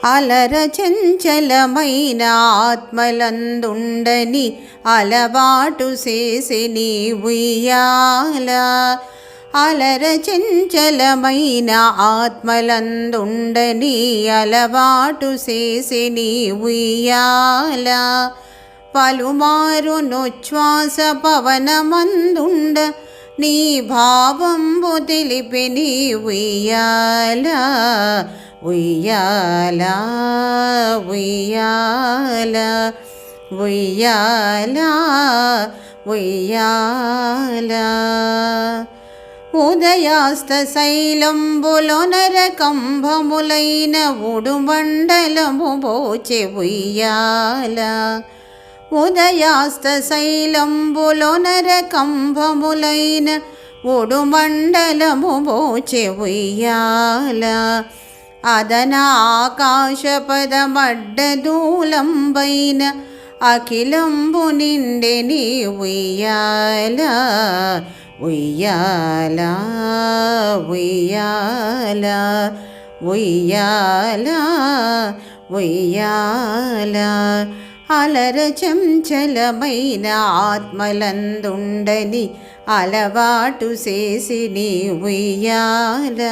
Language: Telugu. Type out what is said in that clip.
అలర చంచలమైన ఆత్మలందుండని అలవాటు చేసి నీ ఉయ్యాల. అలర చంచలమైన ఆత్మలందుండని అలవాటు చేసి నీ ఉయ్యాల. పలుమారు నొచ్ఛ్వాస పవనమందుండ నీ భావంబు తెలిపి నీ ఉయ్యాల. ఉయ్యాల ఉయ్యాల ఉయ్యాల ఉయ్యాల. ఉదయాస్త శైలంబులొనరకంభములైన ఉడుమండలము బోచె ఉయ్యాల. ఉదయాస్త శైలంబులొనరకంభములైన ఉడుమండలము బోచె ఉయ్యాల. అదన ఆకాశపదమడ్డదూలంబైన అఖిలంబు నిండె నీ ఉయ్యాల. ఉయ్యాల ఉయ్యాల ఉయ్యాల ఉయ్యాల. అలర చంచలమైన ఆత్మలందుండని అలవాటు చేసి నీ ఉయ్యాల.